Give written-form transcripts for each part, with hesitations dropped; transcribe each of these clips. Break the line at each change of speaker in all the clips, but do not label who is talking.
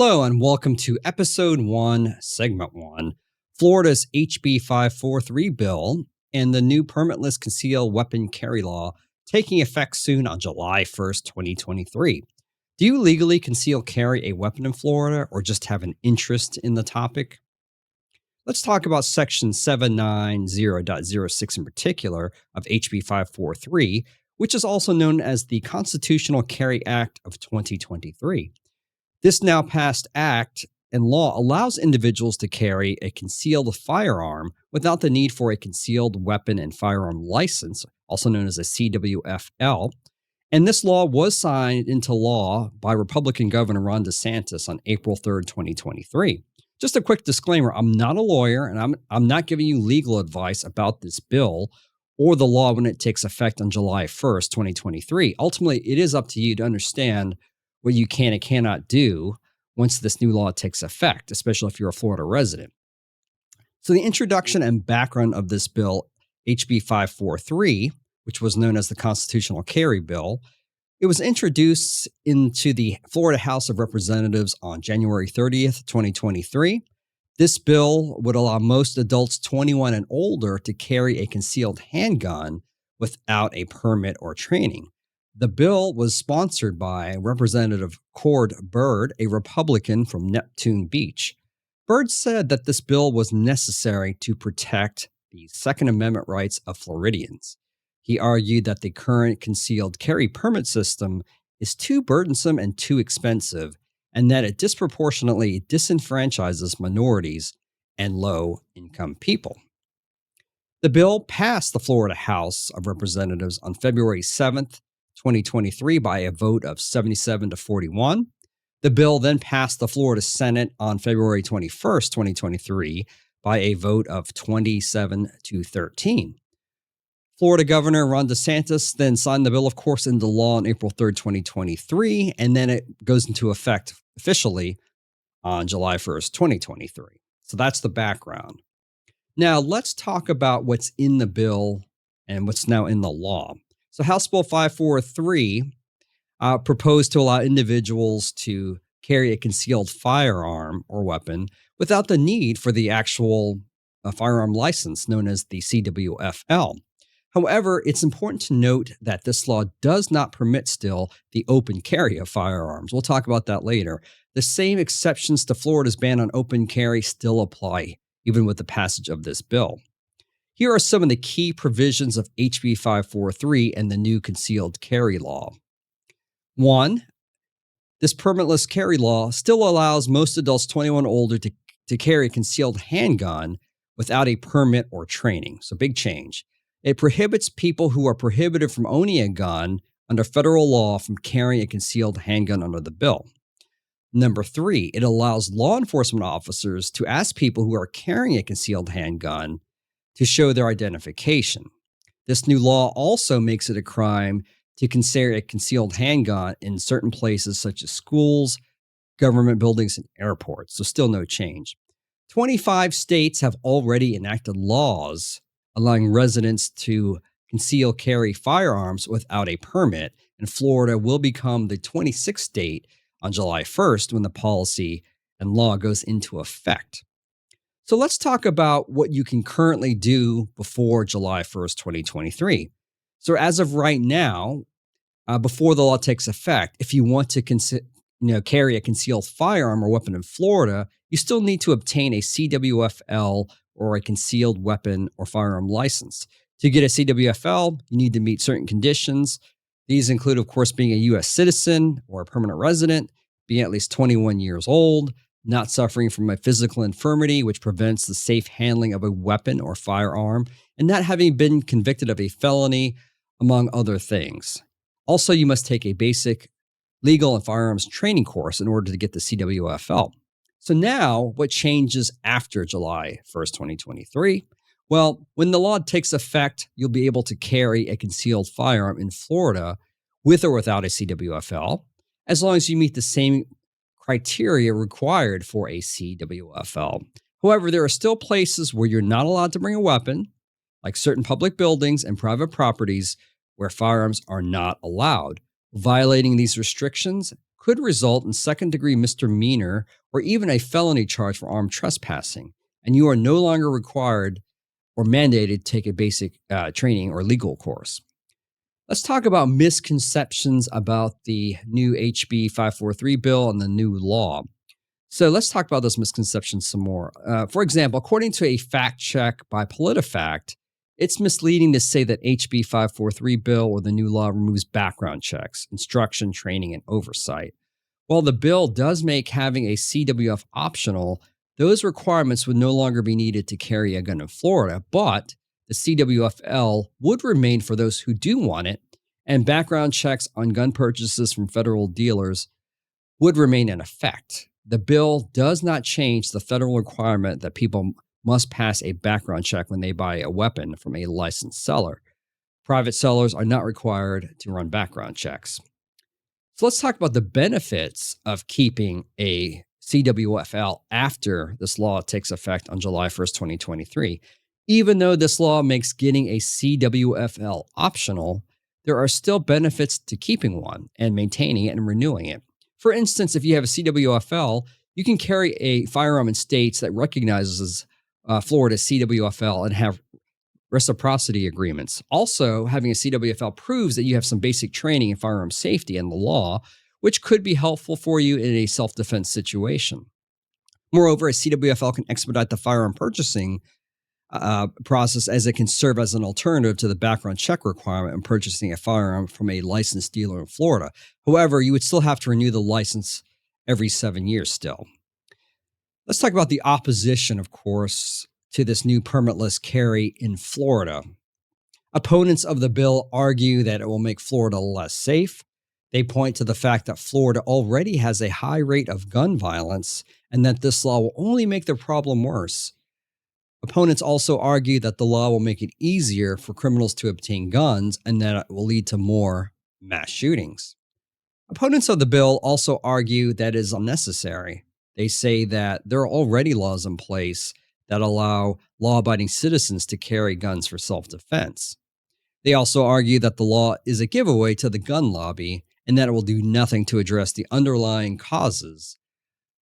Hello, and welcome to Episode 1, Segment 1, Florida's HB 543 bill and the new permitless concealed weapon carry law taking effect soon on July 1st, 2023. Do you legally conceal carry a weapon in Florida or just have an interest in the topic? Let's talk about Section 790.06 in particular of HB 543, which is also known as the Constitutional Carry Act of 2023. This now passed act and law allows individuals to carry a concealed firearm without the need for a concealed weapon and firearm license, also known as a CWFL. And this law was signed into law by Republican Governor Ron DeSantis on April 3rd, 2023. Just a quick disclaimer, I'm not a lawyer and I'm not giving you legal advice about this bill or the law when it takes effect on July 1st, 2023. Ultimately, it is up to you to understand what you can and cannot do once this new law takes effect, especially if you're a Florida resident. So the introduction and background of this bill, HB 543, which was known as the Constitutional Carry Bill, it was introduced into the Florida House of Representatives on January 30th, 2023. This bill would allow most adults 21 and older to carry a concealed handgun without a permit or training. The bill was sponsored by Representative Cord Byrd, a Republican from Neptune Beach. Byrd said that this bill was necessary to protect the Second Amendment rights of Floridians. He argued that the current concealed carry permit system is too burdensome and too expensive, and that it disproportionately disenfranchises minorities and low-income people. The bill passed the Florida House of Representatives on February 7th, 2023 by a vote of 77 to 41. The bill then passed the Florida Senate on February 21st, 2023 by a vote of 27 to 13. Florida Governor Ron DeSantis then signed the bill, of course, into law on April 3rd, 2023, and then it goes into effect officially on July 1st, 2023. So that's the background. Now let's talk about what's in the bill and what's now in the law. So House Bill 543 proposed to allow individuals to carry a concealed firearm or weapon without the need for the actual firearm license known as the CWFL. However, it's important to note that this law does not permit still the open carry of firearms. We'll talk about that later. The same exceptions to Florida's ban on open carry still apply, even with the passage of this bill. Here are some of the key provisions of HB 543 and the new concealed carry law. 1. This permitless carry law still allows most adults 21 or older to carry a concealed handgun without a permit or training. So big change. It prohibits people who are prohibited from owning a gun under federal law from carrying a concealed handgun under the bill. Number 3, it allows law enforcement officers to ask people who are carrying a concealed handgun to show their identification. This new law also makes it a crime to carry a concealed handgun in certain places such as schools, government buildings, and airports. So still no change. 25 states have already enacted laws allowing residents to conceal carry firearms without a permit, and Florida will become the 26th state on July 1st when the policy and law goes into effect. So let's talk about what you can currently do before July 1st, 2023. So as of right now, before the law takes effect, if you want to carry a concealed firearm or weapon in Florida, you still need to obtain a CWFL or a concealed weapon or firearm license. To get a CWFL, you need to meet certain conditions. These include, of course, being a U.S. citizen or a permanent resident, being at least 21 years old, not suffering from a physical infirmity which prevents the safe handling of a weapon or firearm, and not having been convicted of a felony, among other things. Also, you must take a basic legal and firearms training course in order to get the CWFL. So now, what changes after July 1st, 2023? Well, when the law takes effect, you'll be able to carry a concealed firearm in Florida with or without a CWFL, as long as you meet the same criteria required for a CWFL. However, there are still places where you're not allowed to bring a weapon, like certain public buildings and private properties where firearms are not allowed. Violating these restrictions could result in second-degree misdemeanor or even a felony charge for armed trespassing, and you are no longer required or mandated to take a basic training or legal course. Let's talk about misconceptions about the new HB 543 bill and the new law. So let's talk about those misconceptions some more. For example, according to a fact check by PolitiFact, it's misleading to say that HB 543 bill or the new law removes background checks, instruction, training, and oversight. While the bill does make having a CWF optional, those requirements would no longer be needed to carry a gun in Florida, but the CWFL would remain for those who do want it, and background checks on gun purchases from federal dealers would remain in effect. The bill does not change the federal requirement that people must pass a background check when they buy a weapon from a licensed seller. Private sellers are not required to run background checks. So let's talk about the benefits of keeping a CWFL after this law takes effect on July 1st, 2023. Even though this law makes getting a CWFL optional, there are still benefits to keeping one and maintaining it and renewing it. For instance, if you have a CWFL, you can carry a firearm in states that recognizes Florida's CWFL and have reciprocity agreements. Also, having a CWFL proves that you have some basic training in firearm safety and the law, which could be helpful for you in a self-defense situation. Moreover, a CWFL can expedite the firearm purchasing process, as it can serve as an alternative to the background check requirement in purchasing a firearm from a licensed dealer in Florida. However, you would still have to renew the license every 7 years still. Let's talk about the opposition, of course, to this new permitless carry in Florida. Opponents of the bill argue that it will make Florida less safe. They point to the fact that Florida already has a high rate of gun violence and that this law will only make the problem worse. Opponents also argue that the law will make it easier for criminals to obtain guns and that it will lead to more mass shootings. Opponents of the bill also argue that it is unnecessary. They say that there are already laws in place that allow law-abiding citizens to carry guns for self-defense. They also argue that the law is a giveaway to the gun lobby and that it will do nothing to address the underlying causes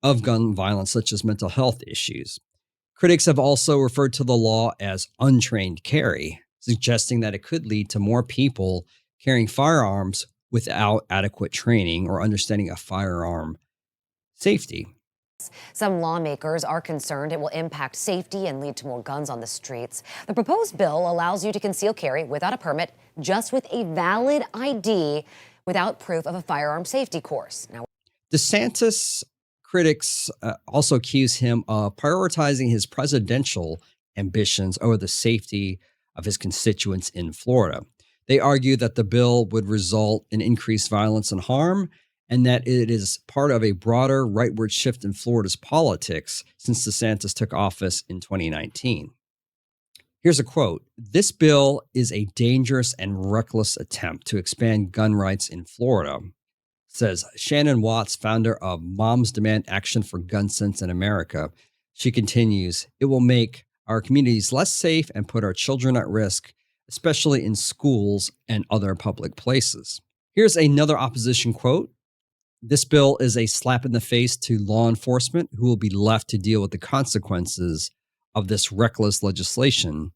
of gun violence, such as mental health issues. Critics have also referred to the law as untrained carry, suggesting that it could lead to more people carrying firearms without adequate training or understanding of firearm safety.
Some lawmakers are concerned it will impact safety and lead to more guns on the streets. The proposed bill allows you to conceal carry without a permit, just with a valid ID, without proof of a firearm safety course. Now,
DeSantis critics also accuse him of prioritizing his presidential ambitions over the safety of his constituents in Florida. They argue that the bill would result in increased violence and harm, and that it is part of a broader rightward shift in Florida's politics since DeSantis took office in 2019. Here's a quote: "This bill is a dangerous and reckless attempt to expand gun rights in Florida," says Shannon Watts, founder of Moms Demand Action for Gun Sense in America. She continues, "It will make our communities less safe and put our children at risk, especially in schools and other public places." Here's another opposition quote: "This bill is a slap in the face to law enforcement, who will be left to deal with the consequences of this reckless legislation."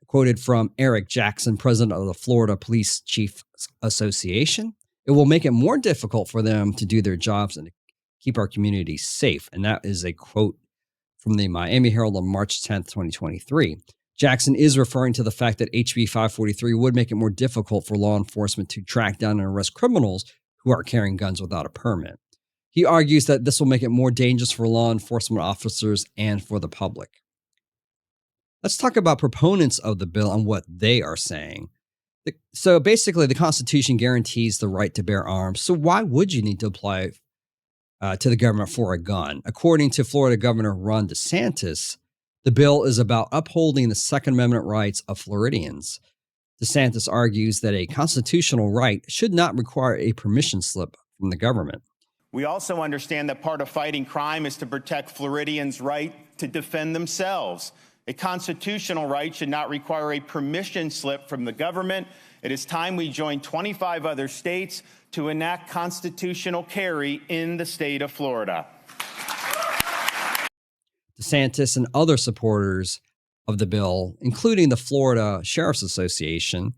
Quoted from Eric Jackson, president of the Florida Police Chiefs Association, "It will make it more difficult for them to do their jobs and to keep our communities safe." And that is a quote from the Miami Herald on March 10th, 2023. Jackson is referring to the fact that HB 543 would make it more difficult for law enforcement to track down and arrest criminals who are carrying guns without a permit. He argues that this will make it more dangerous for law enforcement officers and for the public. Let's talk about proponents of the bill and what they are saying. So basically, the Constitution guarantees the right to bear arms. So why would you need to apply to the government for a gun? According to Florida Governor Ron DeSantis, the bill is about upholding the Second Amendment rights of Floridians. DeSantis argues that a constitutional right should not require a permission slip from the government.
We also understand that part of fighting crime is to protect Floridians' right to defend themselves. A constitutional right should not require a permission slip from the government. It is time we join 25 other states to enact constitutional carry in the state of Florida.
DeSantis and other supporters of the bill, including the Florida Sheriff's Association,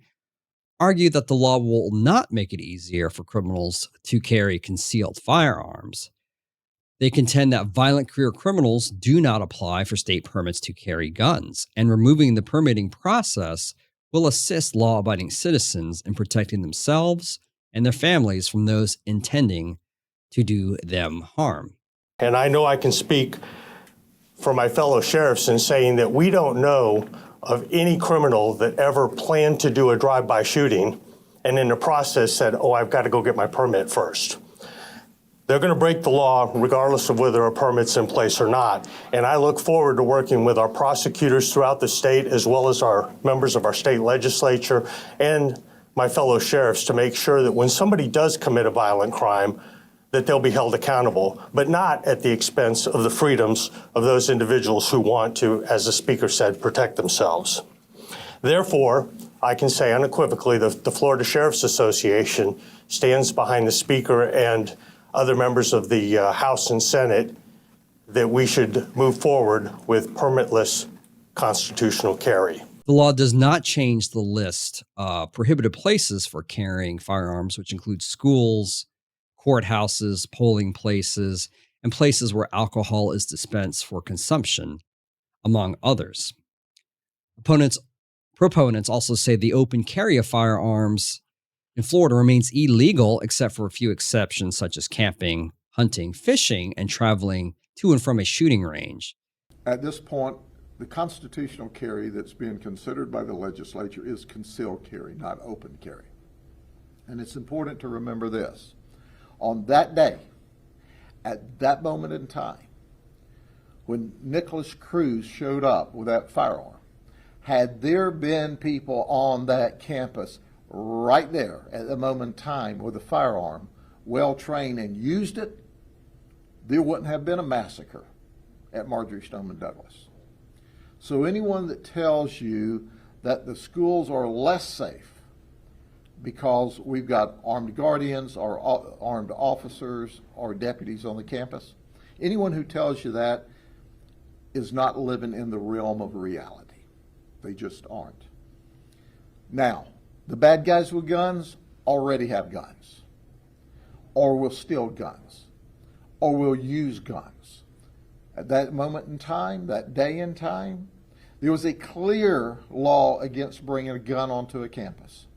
argue that the law will not make it easier for criminals to carry concealed firearms. They contend that violent career criminals do not apply for state permits to carry guns, and removing the permitting process will assist law-abiding citizens in protecting themselves and their families from those intending to do them harm.
And I know I can speak for my fellow sheriffs in saying that we don't know of any criminal that ever planned to do a drive-by shooting and in the process said, oh, I've got to go get my permit first. They're going to break the law regardless of whether a permit's in place or not. And I look forward to working with our prosecutors throughout the state, as well as our members of our state legislature and my fellow sheriffs, to make sure that when somebody does commit a violent crime, that they'll be held accountable, but not at the expense of the freedoms of those individuals who want to, as the speaker said, protect themselves. Therefore, I can say unequivocally the Florida Sheriff's Association stands behind the speaker and other members of the House and Senate that we should move forward with permitless constitutional carry.
The law does not change the list of prohibited places for carrying firearms, which includes schools, courthouses, polling places, and places where alcohol is dispensed for consumption, among others. Proponents also say the open carry of firearms in Florida remains illegal, except for a few exceptions, such as camping, hunting, fishing, and traveling to and from a shooting range.
At this point, the constitutional carry that's being considered by the legislature is concealed carry, not open carry. And it's important to remember this. On that day, at that moment in time, when Nicholas Cruz showed up with that firearm, had there been people on that campus right there at the moment in time with a firearm, well-trained and used it, there wouldn't have been a massacre at Marjory Stoneman Douglas. So anyone that tells you that the schools are less safe because we've got armed guardians or armed officers or deputies on the campus, anyone who tells you that is not living in the realm of reality. They just aren't. Now, the bad guys with guns already have guns, or will steal guns, or will use guns. At that moment in time, that day in time, there was a clear law against bringing a gun onto a campus.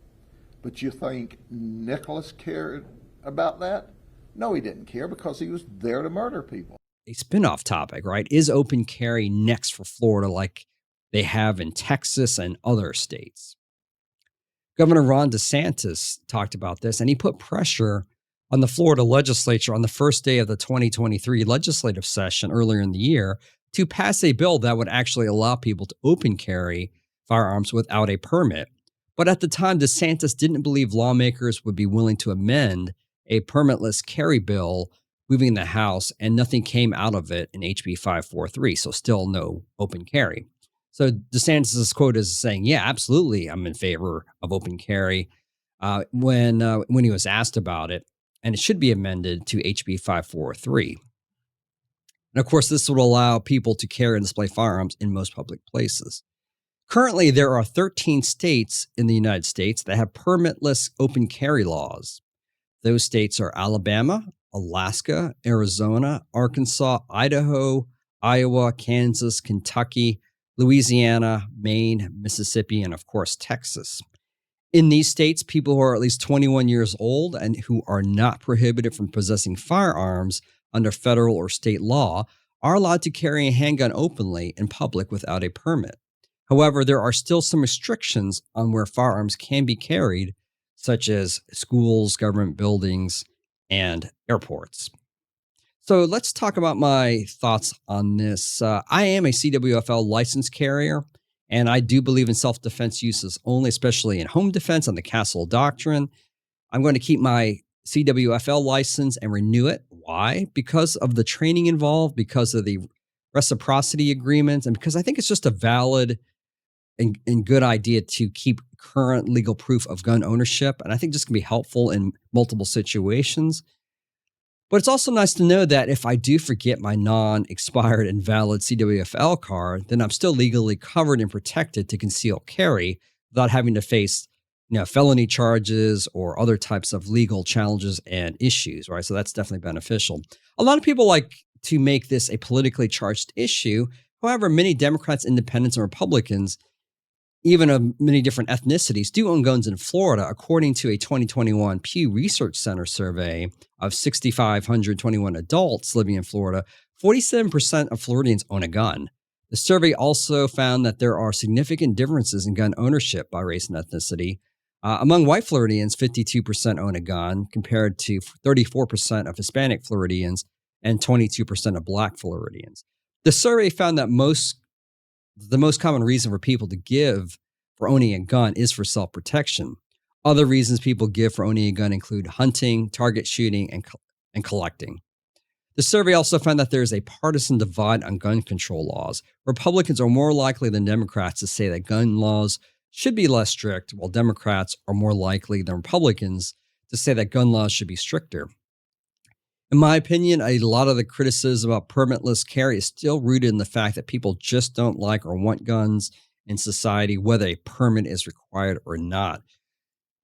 But you think Nicholas cared about that? No, he didn't care, because he was there to murder people.
A spin-off topic, right? Is open carry next for Florida like they have in Texas and other states? Governor Ron DeSantis talked about this, and he put pressure on the Florida legislature on the first day of the 2023 legislative session earlier in the year to pass a bill that would actually allow people to open carry firearms without a permit. But at the time, DeSantis didn't believe lawmakers would be willing to amend a permitless carry bill moving the House, and nothing came out of it in HB 543, so still no open carry. So DeSantis' quote is saying, yeah, absolutely, I'm in favor of open carry when he was asked about it, and it should be amended to HB 543. And of course, this would allow people to carry and display firearms in most public places. Currently, there are 13 states in the United States that have permitless open carry laws. Those states are Alabama, Alaska, Arizona, Arkansas, Idaho, Iowa, Kansas, Kentucky, Louisiana, Maine, Mississippi, and of course, Texas. In these states, people who are at least 21 years old and who are not prohibited from possessing firearms under federal or state law are allowed to carry a handgun openly in public without a permit. However, there are still some restrictions on where firearms can be carried, such as schools, government buildings, and airports. So let's talk about my thoughts on this. I am a CWFL licensed carrier, and I do believe in self-defense uses only, especially in home defense on the Castle Doctrine. I'm going to keep my CWFL license and renew it. Why? Because of the training involved, because of the reciprocity agreements, and because I think it's just a valid and good idea to keep current legal proof of gun ownership. And I think this can be helpful in multiple situations. But it's also nice to know that if I do forget my non-expired and valid CWFL card, then I'm still legally covered and protected to conceal carry without having to face felony charges or other types of legal challenges and issues, right? So that's definitely beneficial. A lot of people like to make this a politically charged issue. However, many Democrats, Independents, and Republicans, even of many different ethnicities, do own guns in Florida, according to a 2021 Pew Research Center survey of 6,521 adults living in Florida. 47% of Floridians own a gun. The survey also found that there are significant differences in gun ownership by race and ethnicity. Among white Floridians, 52% own a gun, compared to 34% of Hispanic Floridians and 22% of Black Floridians. The survey found that the most common reason for people to give for owning a gun is for self-protection. Other reasons people give for owning a gun include hunting, target shooting, and collecting. The survey also found that there is a partisan divide on gun control laws. Republicans are more likely than Democrats to say that gun laws should be less strict, while Democrats are more likely than Republicans to say that gun laws should be stricter. In my opinion, a lot of the criticism about permitless carry is still rooted in the fact that people just don't like or want guns in society, whether a permit is required or not.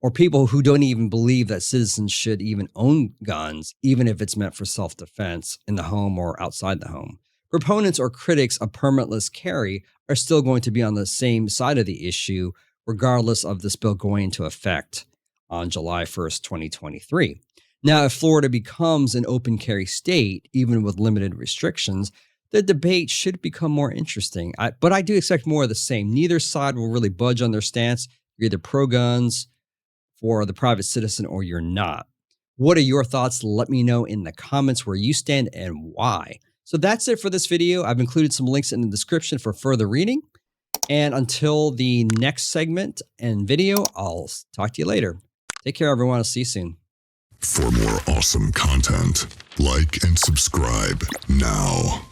Or people who don't even believe that citizens should even own guns, even if it's meant for self-defense in the home or outside the home. Proponents or critics of permitless carry are still going to be on the same side of the issue, regardless of this bill going into effect on July 1st, 2023. Now, if Florida becomes an open carry state, even with limited restrictions, the debate should become more interesting. But I do expect more of the same. Neither side will really budge on their stance. You're either pro-guns for the private citizen or you're not. What are your thoughts? Let me know in the comments where you stand and why. So that's it for this video. I've included some links in the description for further reading. And until the next segment and video, I'll talk to you later. Take care, everyone. I'll see you soon.
For more awesome content, like and subscribe now.